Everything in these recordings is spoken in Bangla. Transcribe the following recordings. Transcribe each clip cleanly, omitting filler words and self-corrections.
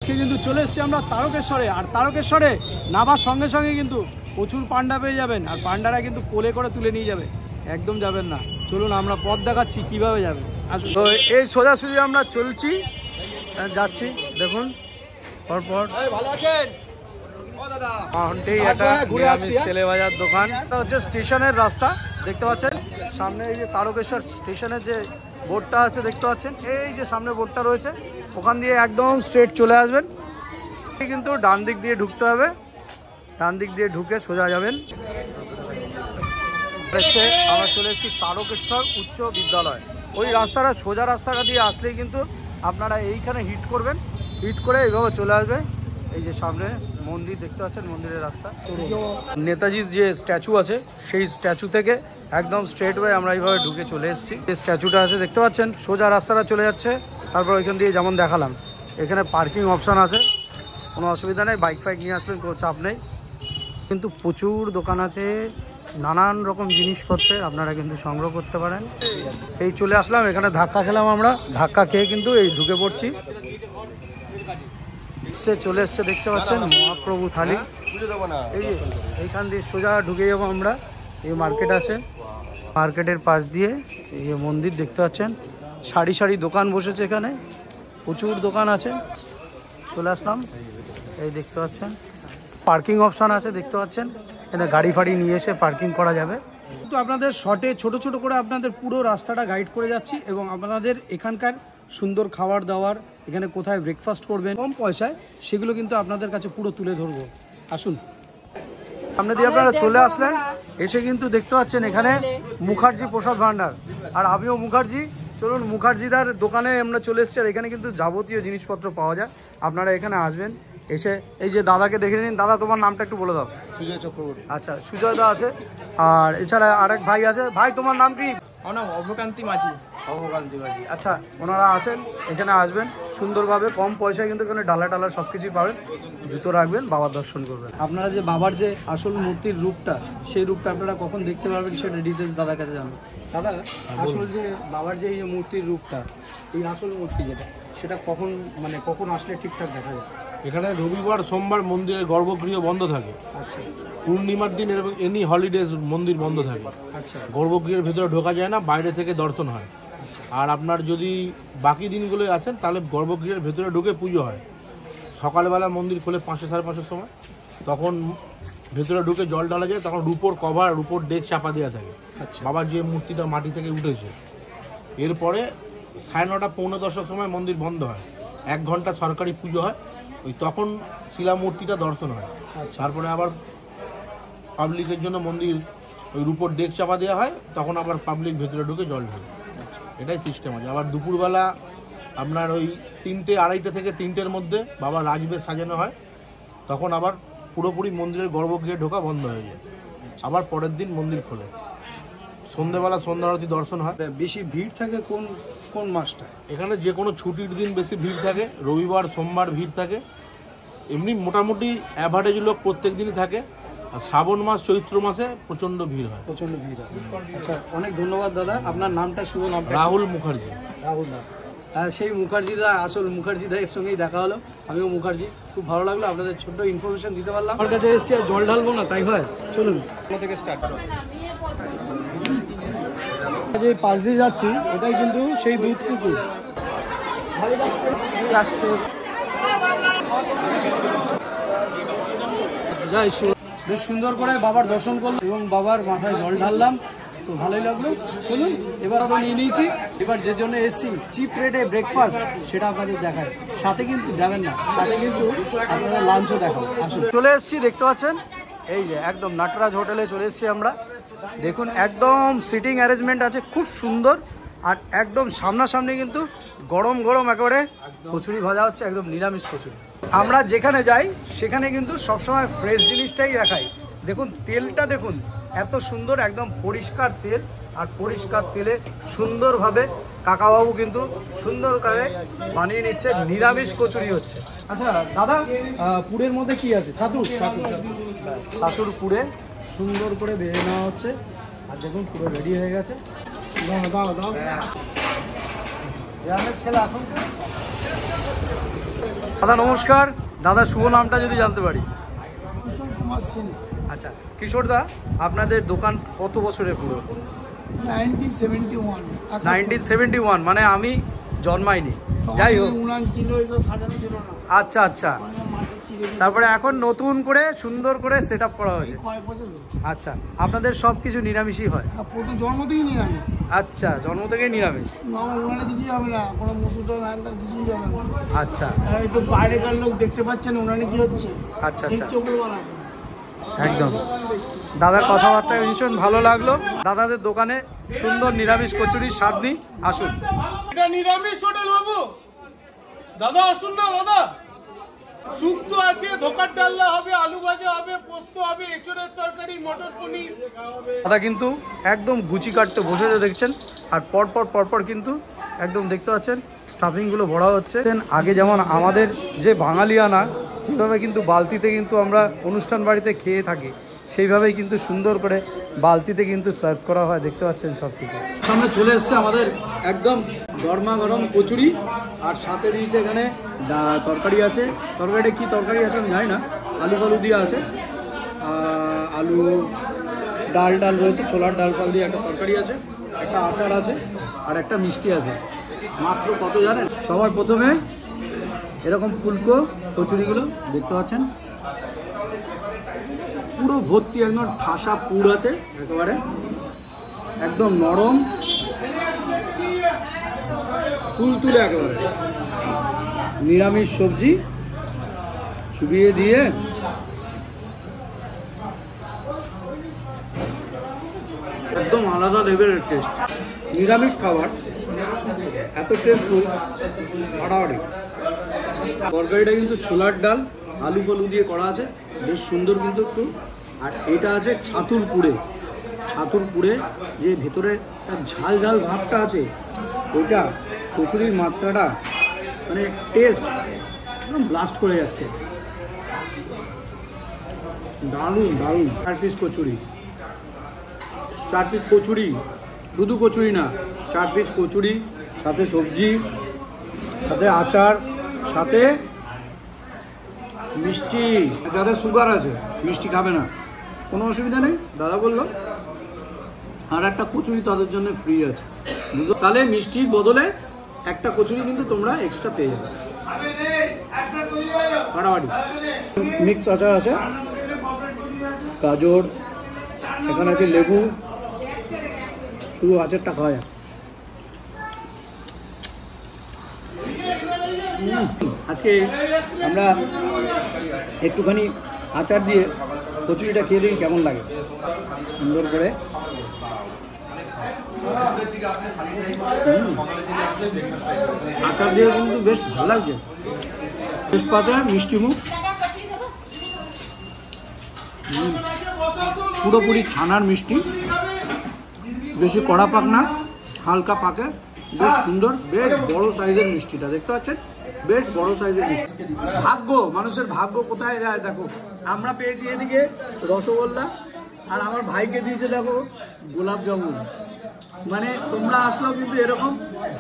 আজকে কিন্তু চলে এসেছি আমরা তারকেশ্বরে। আর তারকেশ্বরে নামার সঙ্গে সঙ্গে কিন্তু প্রচুর পান্ডা পেয়ে যাবেন, আর পান্ডারা কিন্তু কোলে করে তুলে নিয়ে যাবে, একদম যাবেন না। চলুন আমরা পথ দেখাচ্ছি কিভাবে যাবেন। আসুন, তো এই সোজাসুজি আমরা চলছি, যাচ্ছি। দেখুন পরপর ভালো আছেন, তেলে ভাজার দোকান। এটা হচ্ছে স্টেশনের রাস্তা, দেখতে পাচ্ছেন সামনে এই যে তারকেশ্বর স্টেশনের যে বোর্ডটা আছে দেখতে পাচ্ছেন, এই যে সামনে বোর্ডটা রয়েছে, ওখান দিয়ে একদম স্ট্রেট চলে আসবেন। কিন্তু ডান দিক দিয়ে ঢুকতে হবে, ডান দিক দিয়ে ঢুকে সোজা যাবেন। আমরা চলে এসেছি তারকেশ্বর উচ্চ বিদ্যালয়। ওই রাস্তাটা সোজা রাস্তাটা দিয়ে আসলেই কিন্তু আপনারা এইখানে হিট করবেন, হিট করে এইভাবে চলে আসবে। এই যে সামনে মন্দির দেখতে পাচ্ছেন, মন্দিরের রাস্তা। নেতাজির যে স্ট্যাচু আছে সেই স্ট্যাচু থেকে একদম স্ট্রেট ওয়ে আমরা এইভাবে ঢুকে চলে এসেছি। যে স্ট্যাচুটা আছে দেখতে পাচ্ছেন, সোজা রাস্তাটা চলে যাচ্ছে। তারপর ওইখান দিয়ে যেমন দেখালাম, এখানে পার্কিং অপশান আছে, কোনো অসুবিধা নেই, বাইক ফাইক নিয়ে আসবেন, কোনো চাপ নেই। কিন্তু প্রচুর দোকান আছে, নানান রকম জিনিসপত্রের আপনারা কিন্তু সংগ্রহ করতে পারেন। এই চলে আসলাম, এখানে ধাক্কা খেলাম আমরা, ধাক্কা খেয়ে কিন্তু এই ঢুকে পড়ছি। চলে এসছে দেখতে পাচ্ছেন মহাপ্রভু থালি। এই যে এইখান দিয়ে সোজা ঢুকে যাবো আমরা। এই মার্কেট আছে, মার্কেটের পাশ দিয়ে এই যে মন্দির দেখতে পাচ্ছেন, সারি সারি দোকান বসেছে, এখানে প্রচুর দোকান আছে। চলে আসলাম, এই দেখতে পাচ্ছেন পার্কিং অপশান আছে দেখতে পাচ্ছেন, এখানে গাড়ি ফাড়ি নিয়ে এসে পার্কিং করা যাবে। তো আপনাদের শর্টে ছোট ছোট করে আপনাদের পুরো রাস্তাটা গাইড করে যাচ্ছি, এবং আপনাদের এখানকার সুন্দর খাবার দাবার, এখানে কোথায় ব্রেকফাস্ট করবেন কম পয়সায়, সেগুলো কিন্তু আপনাদের কাছে পুরো তুলে ধরবো। আসুন, সামনে দিয়ে আপনারা চলে আসলেন, এসে কিন্তু দেখতে পাচ্ছেন এখানে মুখার্জি প্রসাদ ভান্ডার। আর আমিও মুখার্জি। চলুন মুখার্জিদার দোকানে আমরা চলে এসেছি, আর এখানে কিন্তু যাবতীয় জিনিসপত্র পাওয়া যায়। আপনারা এখানে আসবেন, এসে এই যে দাদাকে দেখে নিন। দাদা, তোমার নামটা একটু বলে দাও। সুজয় চক্রবর্তী। আচ্ছা, সুজয় দা আছে, আর এছাড়া আরেক ভাই আছে। ভাই, তোমার নাম কি? আমার নাম অবকান্তি মাঝি। অবকান্তি মাঝি, আচ্ছা। ওনারা আছেন, এখানে আসবেন সুন্দরভাবে, কম পয়সায় কিন্তু এখানে ডালা টালা সব কিছুই পাবেন। জুতো রাখবেন, বাবার দর্শন করবেন। আপনারা যে বাবার যে আসল মূর্তির রূপটা, সেই রূপটা আপনারা কখন দেখতে পারবেন সেটা ডিটেলস দাদার কাছে জানবেন। দাদা, আসল যে বাবার যে এই মূর্তির রূপটা, এই আসল মূর্তি যেটা, সেটা কখন মানে কখন আসলে ঠিকঠাক দেখা যায়? এখানে রবিবার সোমবার মন্দিরের গর্ভগৃহ বন্ধ থাকে। আচ্ছা। পূর্ণিমার দিন এবং এনি হলিডেজ মন্দির বন্ধ থাকে। আচ্ছা। গর্ভগৃহের ভেতরে ঢোকা যায় না, বাইরে থেকে দর্শন হয়। আর আপনার যদি বাকি দিনগুলো আছেন তাহলে গর্ভগৃহের ভেতরে ঢুকে পুজো হয়। সকালবেলা মন্দির খোলে 5টা সাড়ে 5টার সময়, তখন ভেতরে ঢুকে জল ঢালা যায়, তখন রূপোর কভার, রূপোর ডেক চাপা দেওয়া থাকে। আচ্ছা। বাবার যে মূর্তিটা মাটি থেকে উঠেছে, এরপরে 9:30 পৌনে 10টার সময় মন্দির বন্ধ হয়। 1 ঘন্টা সরকারি পুজো হয়, ওই তখন শিলা মূর্তিটা দর্শন হয়। তারপরে আবার পাবলিকের জন্য মন্দির ওই রূপোর ডেক চাপা দেওয়া হয়, তখন আবার পাবলিক ভেতরে ঢুকে জল ঢোকে। এটাই সিস্টেম আছে। আবার দুপুরবেলা আপনার ওই 3টে 2:30 থেকে 3টের মধ্যে বাবার রাজবেশ সাজানো হয়, তখন আবার পুরোপুরি মন্দিরের গর্ভগৃহে ঢোকা বন্ধ হয়ে যায়। আবার পরের দিন মন্দির খোলে। সন্ধ্যেবেলা সন্ধ্যা আরতি দর্শন হয়। বেশি ভিড় থাকে কোন কোন মাসটা? এখানে যে কোনো ছুটির দিন বেশি ভিড় থাকে, রবিবার সোমবার ভিড় থাকে। এমনি মোটামুটি অ্যাভারেজ লোক প্রত্যেক দিনই থাকে। আর শ্রাবণ মাস চৈত্র মাসে প্রচণ্ড ভিড় হয়, প্রচণ্ড ভিড় হয়। আচ্ছা, অনেক ধন্যবাদ দাদা। আপনার নামটা, শুভ নাম? রাহুল মুখার্জি। রাহুল দা, সেই মুখার্জিদা, আসল মুখার্জিদা এর সঙ্গেই দেখা হলো। আমিও মুখার্জি, খুব ভালো লাগলো, আপনাদের ছোট্ট ইনফরমেশন দিতে পারলাম। আমার কাছে এসেছি আর জল ঢালবো না, তাই হয়। চলুন থেকে স্টার্ট করো। যে পাশ দিয়ে যাচ্ছি, এটাই কিন্তু সেই দুধ পুকুর। যাই, বেশ সুন্দর করে বাবার দর্শন করলাম এবং বাবার মাথায় জল ঢাললাম, তো ভালোই লাগলো। চলুন, এবার আমরা নিয়ে নিয়েছি। এবার যে জন্য এসেছি চিপ রেটে ব্রেকফাস্ট, সেটা আপনাদের দেখায়। সাথে কিন্তু যাবেন না, সাথে কিন্তু আপনারা লাঞ্চও দেখাবো। আসুন, চলে এসেছি, দেখতে পাচ্ছেন এই যে একদম নাটরাজ হোটেলে চলে এসেছি আমরা। দেখুন একদম সিটিং অ্যারেঞ্জমেন্ট আছে, খুব সুন্দর। আর একদম সামনাসামনি কিন্তু গরম গরম একেবারে কচুরি ভাজা হচ্ছে, একদম নিরামিষ কচুরি। আমরা যেখানে যাই সেখানে কিন্তু সবসময় ফ্রেশ জিনিসটাই দেখাই। দেখুন তেলটা, দেখুন এত সুন্দর, একদম পরিষ্কার তেল। আর পরিষ্কার তেলে সুন্দরভাবে কাকাবাবু কিন্তু সুন্দর করে বানিয়ে নিচ্ছে, নিরামিষ কচুরি হচ্ছে। আচ্ছা দাদা, পুরের মধ্যে কি আছে? ছাতুর, ছাতুর পুরে সুন্দর করে বেড়ে নেওয়া হচ্ছে। আর দেখুন পুরো রেডি হয়ে গেছে। দাও দাও, ছেলে আসুন। দাদা নমস্কার, দাদা শুভ নামটা যদি জানতে পারি? কিশোর কুমার সিং। আচ্ছা কিশোর দা, আপনাদের দোকান কত বছরের পুরো? 1971, মানে আমি জন্মাইনি। যাই হোক, উনান ছিল, সাজানো ছিল না। আচ্ছা আচ্ছা, তারপরে এখন নতুন করে সুন্দর করে সেট আপ করা হয়েছে। কয়েক বছর হলো। আচ্ছা, আপনাদের সব কিছু নিরামিষই হয়? প্রথম জন্ম থেকেই নিরামিষ। আচ্ছা, জন্ম থেকে নিরামিষ। ওখানে কিছুই হবে না, কোনো মুসুটা নামটা কিছুই যাবে না। আচ্ছা, এই তো বাইরেকার লোক দেখতে পাচ্ছেন উনানে কি হচ্ছে। আচ্ছা আচ্ছা, চোখে বানাবো একদম। দাদার কথাবার্তা ভীষণ ভালো লাগলো। দাদাদের দোকানে সুন্দর নিরামিষ কচুরির স্বাদ নিই, আসুন। এটা নিরামিষ হোটেল বাবু, দাদা আসুন না দাদা। শুক্তো আছে, ধোকার ডাল্লা হবে, আলু ভাজা হবে, পোস্ত হবে, এঁচড়ের তরকারি, মটর পনির। দাদা কিন্তু একদম গুচি কাটতে বসেছে দেখছেন, আর পরপর কিন্তু একদম দেখতে পাচ্ছেন স্টাফিংগুলো ভরা হচ্ছে। আগে যেমন আমাদের যে বাঙালিয়ানা যেভাবে কিন্তু বালতিতে কিন্তু আমরা অনুষ্ঠান বাড়িতে খেয়ে থাকি, সেইভাবেই কিন্তু সুন্দর করে বালতিতে কিন্তু সার্ভ করা হয়, দেখতে পাচ্ছেন সব কিছু। সামনে চলে এসছে আমাদের একদম গরমা গরম কচুরি, আর সাথে দিয়েছে এখানে তরকারি আছে। তরকারিটা কি তরকারি আছে আমি জানি না, আলু ফালু দিয়ে আছে, আলু ডাল রয়েছে, ছোলার ডাল ফাল দিয়ে একটা তরকারি আছে, একটা আচার আছে, আর একটা মিষ্টি আছে। মাত্র কত জানেন? সবার প্রথমে এরকম ফুলকো কচুরিগুলো দেখতে পাচ্ছেন, পুরো ভর্তি একদম ঠাসা পুর আছে, একেবারে একদম নরম তুলতুলে, একেবারে নিরামিষ সবজি চুবিয়ে দিয়ে একদম আলাদা লেভেলের টেস্ট। নিরামিষ খাবার এত টেস্টফুল, ফাটাফাটি। তরকারিটা কিন্তু ছোলার ডাল আলু ফালু দিয়ে করা আছে, বেশ সুন্দর কিন্তু একটু। আর এটা আছে ছাতুর পুরে যে ভেতরে ঝাল ঝাল ভাবটা আছে, ওইটা কচুরির মাত্রাটা মানে টেস্ট একদম ব্লাস্ট করে যাচ্ছে, দারুণ। 4 পিস কচুরি, শুধু কচুরি না, 4 পিস কচুরি, সাথে সবজি, সাথে আচার, সাথে মিষ্টি। যাদের সুগার আছে মিষ্টি খাবে না, কোনো অসুবিধা নেই, দাদা বললো। আর একটা কচুরি তাদের জন্য ফ্রি আছে, তাহলে মিষ্টির বদলে একটা কচুরি কিন্তু তোমরা এক্সট্রা পেয়ে যাবে। ফাটাফাটি। মিক্স আচার আছে, গাজর, এখানে আছে লেবু, শুধু আচারটা খাওয়া যায়। আজকে আমরা একটুখানি আচার দিয়ে কচুরিটা খেয়ে দেখি কেমন লাগে, সুন্দর করে। আচার দিয়ে কিন্তু বেশ ভালো লাগছে, বেশ পাতে মিষ্টি মুখ, পুরোপুরি ছানার মিষ্টি, বেশি কড়া পাক না, হালকা পাকে, বেশ সুন্দর, বেশ বড় সাইজের মিষ্টিটা দেখতে পাচ্ছেন, বেশ বড় সাইজের মিষ্টি। ভাগ্য, মানুষের ভাগ্য কোথায় যায় দেখো, আমরা পেয়েছি এদিকে রসগোল্লা, আর আমার ভাইকে দিয়েছে দেখো গোলাপ জামুন। মানে তোমরা আসলেও কিন্তু এরকম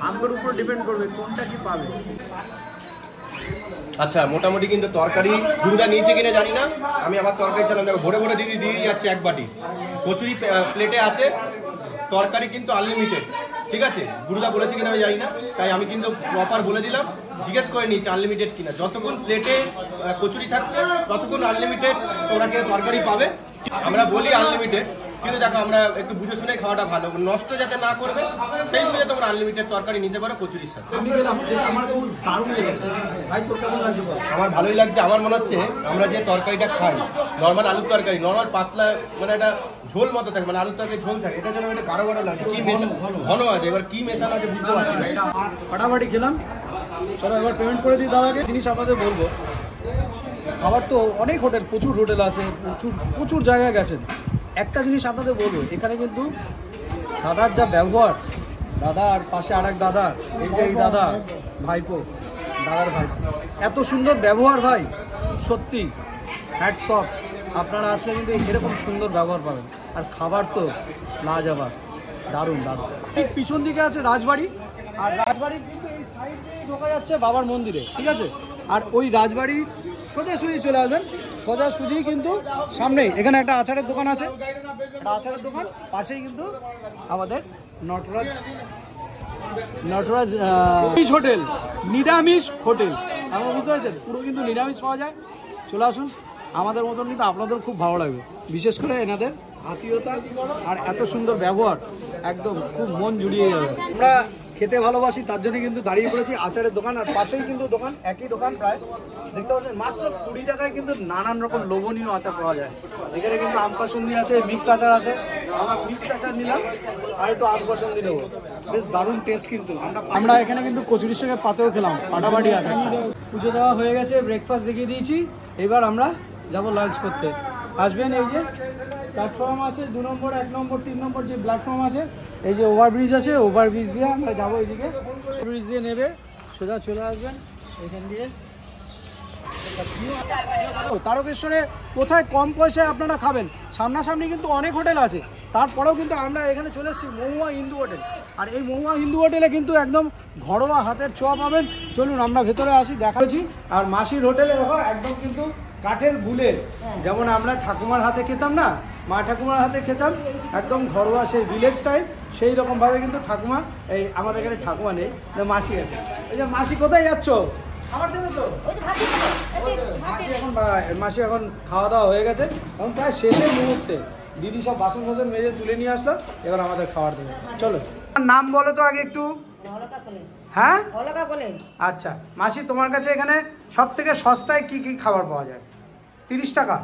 ভাগ্যের উপর ডিপেন্ড করবে কোনটা কি পাবে। আচ্ছা, মোটামুটি কিন্তু তরকারি গুরুদা নিয়েছে কিনা জানি না, আমি আবার তরকারি চালাম, দেখো ভরে দিদি দিয়ে যাচ্ছে এক বাটি। কচুরি প্লেটে আছে, তরকারি কিন্তু আনলিমিটেড, ঠিক আছে? গুরুদা বলেছে কিনা আমি জানি না, তাই আমি কিন্তু প্রপার বলে দিলাম, জিজ্ঞেস করে নিয়েছি আনলিমিটেড কিনা। যতক্ষণ প্লেটে কচুরি থাকছে ততক্ষণ আনলিমিটেড তোমরা কেউ তরকারি পাবে। আমরা বলি আনলিমিটেড, কিন্তু দেখো আমরা একটু বুঝে শুনে খাওয়াটা ভালো, নষ্ট যাতে না করবে সেই বুঝে তোমরা আনলিমিটেড তরকারি নিতে পারো কচুরির সাথে। আমার ভালোই লাগছে। আমার মনে হচ্ছে আমরা যে তরকারিটা খাই নর্মাল আলুর তরকারি, নর্মাল পাতলা মানে একটা ঝোল মতো থাকে, মানে আলুর তরকারি ঝোল থাকে, এটা যেন একটা গাঢ় লাগে, কি ঘন আছে, এবার কি মেশানো আছে বুঝতে পারছি না। ফাটাফাটি খেলাম, চলো এবার পেমেন্ট করে দিই দাদাকে। জিনিস আপনাদের বলবো, খাবার তো অনেক হোটেল, প্রচুর হোটেল আছে, প্রচুর জায়গায় গেছেন। একটা জিনিস আপনাদের বলবো, এখানে কিন্তু দাদার যা ব্যবহার, দাদা আর পাশে আর এক দাদা, এই যে এই দাদা ভাইপো, দাদার ভাই, এত সুন্দর ব্যবহার ভাই, সত্যি হ্যাটস অফ। আপনারা আসলে কিন্তু এরকম সুন্দর ব্যবহার পাবেন, আর খাবার তো লাজবাব, দারুণ। ঠিক পিছন দিকে আছে রাজবাড়ি, আর রাজবাড়ির কিন্তু এই সাইড দিয়ে ঢোকা যাচ্ছে বাবার মন্দিরে, ঠিক আছে? আর ওই রাজবাড়ি সোজাসুজি চলে আসবেন, সোজাসুজি কিন্তু সামনেই এখানে একটা আচারের দোকান আছে, একটা আচারের দোকান পাশেই কিন্তু আমাদের নটরাজ হোটেল, নিরামিষ হোটেল। আপনারা বুঝতে পারছেন, পুরো কিন্তু নিরামিষ পাওয়া যায়। চলে আসুন, আমাদের মতন কিন্তু আপনাদের খুব ভালো লাগবে, বিশেষ করে এনাদের আত্মীয়তা আর এত সুন্দর ব্যবহার, একদম খুব মন জুড়িয়ে যাবে। আমরা খেতে ভালোবাসি, তার জন্য কিন্তু দাঁড়িয়ে পড়েছি আচারের দোকান, আর পাশেই কিন্তু দোকান, একই দোকান প্রায়। দেখতে পাচ্ছেন মাত্র 20 টাকায় কিন্তু নানান রকম লোভনীয় আচার পাওয়া যায়। এখানে কিন্তু আম কাসুন্দি আছে, মিক্স আচার আছে। আমরা মিক্স আচার নিলাম আর একটু আম কাসুন্দি নেবো, বেশ দারুণ টেস্ট কিন্তু। আমরা এখানে কিন্তু কচুরির সঙ্গে পাতেও খেলাম, ফাটাফাটি আচার। পুজো দেওয়া হয়ে গেছে, ব্রেকফাস্ট দেখিয়ে দিয়েছি, এবার আমরা যাব লাঞ্চ করতে। আসবেন, এই যে প্ল্যাটফর্ম আছে 2 নম্বর, 1 নম্বর, 3 নম্বর যে প্ল্যাটফর্ম আছে, এই যে ওভারব্রিজ আছে, ওভারব্রিজ দিয়ে আমরা যাবো এইদিকে। ওভারব্রিজ দিয়ে নেবে সোজা চলে আসবেন এখান দিয়ে। তারকেশ্বরে কোথায় কম পয়সায় আপনারা খাবেন, সামনাসামনি কিন্তু অনেক হোটেল আছে, তারপরেও কিন্তু আমরা এখানে চলে এসেছি মহুয়া হিন্দু হোটেল। আর এই মহুয়া হিন্দু হোটেলে কিন্তু একদম ঘরোয়া হাতের ছোঁয়া পাবেন। চলুন আমরা ভেতরে আসি, দেখাচ্ছি। আর মাসির হোটেলে দেখো একদম কিন্তু কাঠের বুলের, যেমন আমরা ঠাকুমার হাতে খেতাম না, মা ঠাকুমার হাতে খেতাম, একদম ঘরোয়া সেই ভিলেজ স্টাইল, সেই রকমভাবে কিন্তু ঠাকুমা, এই আমাদের এখানে ঠাকুমা নেই, মাসি আছে। এই যে মাসি কোথায় যাচ্ছ? খাবার দেবে তো? মাসি এখন খাওয়া দাওয়া হয়ে গেছে, এখন প্রায় শেষের মুহূর্তে দিদি সব বাসন ফাসন মেজে তুলে নিয়ে আসলো, এবার আমাদের খাবার দেবে। চলো, নাম বলো তো আগে একটু। হ্যাঁ, আচ্ছা মাসি, তোমার কাছে এখানে সব থেকে সস্তায় কি কি খাবার পাওয়া যায়? 30 টাকা।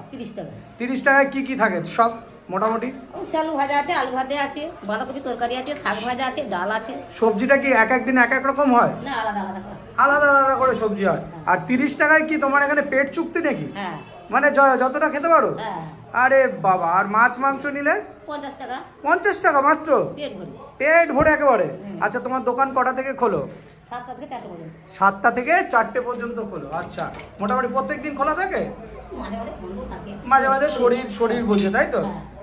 30 টাকায় কি কি থাকে সব মোটামুটি? চালু ভাজা আছে, আলু ভাজা আছে, বাঁধাকপি তরকারি আছে, শাক ভাজা আছে, ডাল আছে। সবজিটা কি এক এক দিন এক এক রকম হয়? না, আলাদা আলাদা করে। আলাদা আলাদা করে সবজি হয়। আর 30 টাকায় কি তোমার এখানে পেট চুক্তি নাকি? হ্যাঁ, মানে যতটা খেতে পারো? হ্যাঁ। আরে বাবা, আর মাছ মাংস নিলে? 50 টাকা। 50 টাকা মাত্র? পেট ভরে। পেট ভরে একেবারে। আচ্ছা, তোমার দোকান কটা থেকে খোলো? 7টা থেকে 4টে পর্যন্ত। 7টা থেকে 4টে পর্যন্ত খোলো। আচ্ছা, মোটামুটি প্রত্যেকদিন খোলা থাকে? মাঝে মাঝে বন্ধ থাকে। মাঝে মাঝে শরীর বলছে, তাই তো?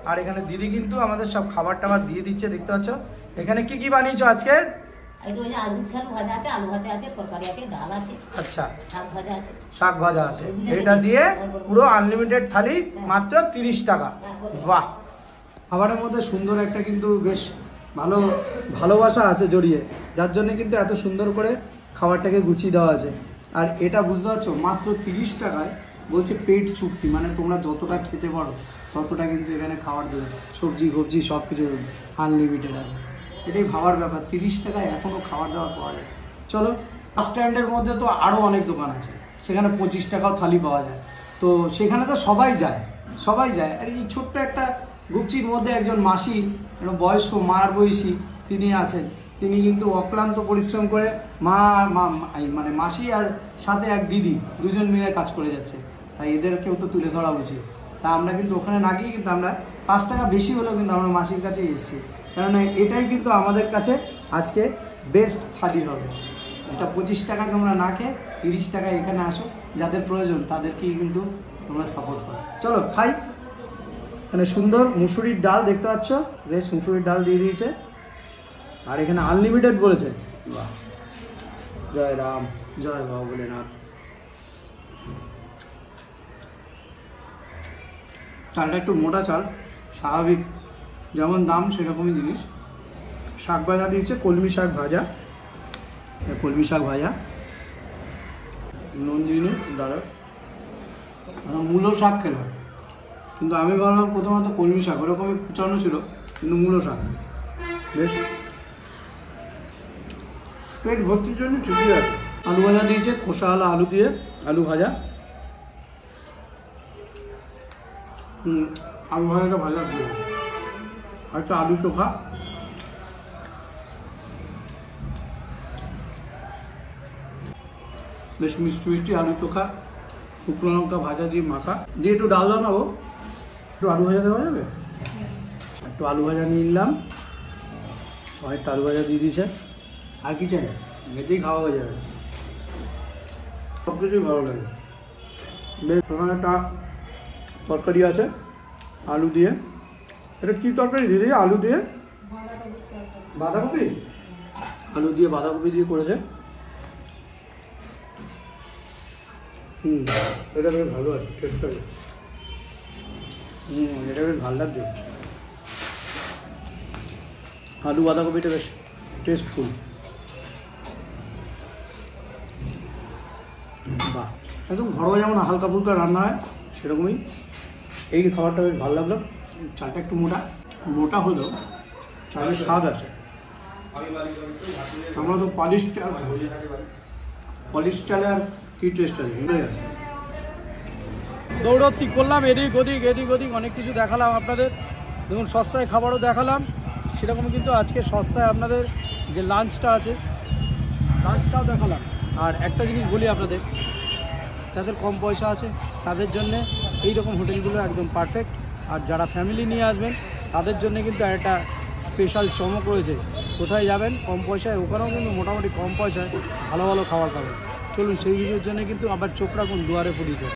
আর এখানে দিদি কিন্তু আমাদের সব খাবার টাবার দিয়ে দিচ্ছে, দেখতে পাচ্ছ। এখানে কি কি বানিয়েছো আজকে? এই তো আলু ভাজা আছে, আলু ভাজা আছে, তরকারি আছে, ডাল আছে। আচ্ছা, শাক ভাজা আছে। শাক ভাজা আছে। এটা দিয়ে পুরো আনলিমিটেড থালি, মাত্র 30 টাকা। বাহ, খাবারের মধ্যে সুন্দর একটা কিন্তু বেশ ভালোবাসা আছে জড়িয়ে, যার জন্য কিন্তু এত সুন্দর করে খাবারটাকে গুছিয়ে দেওয়া আছে। আর এটা বুঝতে পারছো, মাত্র 30 টাকায় বলছে পেট চুক্তি, মানে তোমরা যতটা খেতে পারো ততটা কিন্তু এখানে খাবার দেবে, সবজি ফবজি সব কিছু আনলিমিটেড আছে। এটাই ভাবার ব্যাপার, 30 টাকায় এখনও খাবার দাবার পাওয়া যায়। চলো, বাস স্ট্যান্ডের মধ্যে তো আরও অনেক দোকান আছে, সেখানে 25 টাকাও থালি পাওয়া যায়। তো সেখানে তো সবাই যায়। আর এই ছোট্ট একটা গুপচির মধ্যে একজন মাসি, একটা বয়স্ক মার বয়সী তিনি আছেন, তিনি কিন্তু অক্লান্ত পরিশ্রম করে মানে মাসি আর সাথে এক দিদি, দুজন মিলে কাজ করে যাচ্ছে। তাই এদেরকেও তো তুলে ধরা উচিত। তা আমরা কিন্তু ওখানে না গিয়ে কিন্তু আমরা 5 টাকা বেশি হলেও কিন্তু আমরা মাসির কাছেই এসেছি, কারণ এটাই কিন্তু আমাদের কাছে আজকে বেস্ট থালি হবে, যেটা 25 টাকায় তোমরা না খেয়ে 30 টাকায় এখানে আসো, যাদের প্রয়োজন তাদেরকেই কিন্তু তোমরা সাপোর্ট করো। চলো খাই। এখানে সুন্দর মুসুরির ডাল দেখতে পাচ্ছ, বেশ মুসুরির ডাল দিয়ে দিয়েছে, আর এখানে আনলিমিটেড বলেছে। বাহ, জয় রাম, জয় বাবা ভোলেনাথ। চালটা একটু মোটা চাল, স্বাভাবিক যেমন দাম সেরকমই জিনিস। শাক ভাজা দিয়েছে, কলমি শাক ভাজা, নন্দিনী দাঁড়া, মূলো শাক খেলাম, কিন্তু আমি ভাবলাম প্রথমত কলমি শাক, ওরকমই কুচানো ছিল, কিন্তু মূলো শাক বেশ পেট ভর্তির জন্য ঠিকই আছে। আলু ভাজা দিয়েছে, খোসাওয়ালা আলু দিয়ে আলু ভাজা। আলু ভাজাটা ভাজা দিয়ে আর একটা আলু চোখা, বেশ মিষ্টি মিষ্টি আলু চোখা, শুকনো লঙ্কা ভাজা দিয়ে মাখা দিয়ে একটু ডাল বানাবো, একটু আলু ভাজা দেওয়া যাবে? একটু আলু ভাজা নিয়ে নিলাম, একটা আলু ভাজা দিয়ে দিয়েছে। আর কি চাই, এতেই খাওয়া হয়ে যাবে, সব কিছুই ভালো লাগে। বেশ একটা তরকারি আছে আলু দিয়ে, এটা কী তরকারি দিদি? আলু দিয়ে বাঁধাকপি, আলু দিয়ে বাঁধাকপি দিয়ে করেছে। এটা বেশ ভালো আছে টেস্টটা। এটা বেশ ভালো লাগছে। আলু বাঁধাকপিটা বেশ টেস্টফুল। বাহ, একদম ঘরোয়া যেমন হালকা ফুলকা রান্না হয় সেরকমই এই খাবারটা বেশ ভালো লাগলো। চালটা একটু মোটা মোটা হলেও চালের স্বাদ আছে। আমরা তো পলিশ চাল খাই, পলিশ চালে আর কি টেস্ট আছে, এটাই আছে। দৌড়ত্তি করলাম এদিক ওদিক অনেক কিছু দেখালাম আপনাদের। দেখুন সস্তায় খাবারও দেখালাম, সেরকম কিন্তু আজকে সস্তায় আপনাদের যে লাঞ্চটা আছে লাঞ্চটাও দেখালাম। আর একটা জিনিস বলি আপনাদের, যাদের কম পয়সা আছে তাদের জন্যে এই রকম হোটেলগুলো একদম পারফেক্ট। আর যারা ফ্যামিলি নিয়ে আসবেন তাদের জন্য কিন্তু একটা স্পেশাল চমক রয়েছে। কোথায় যাবেন কম পয়সায়, ওখানেও কিন্তু মোটামুটি কম পয়সায় ভালো ভালো খাবার পাবেন। চলুন সেই ভিডিওর জন্য কিন্তু আবার চোখ রাখুন দুয়ারে ফুটিতে।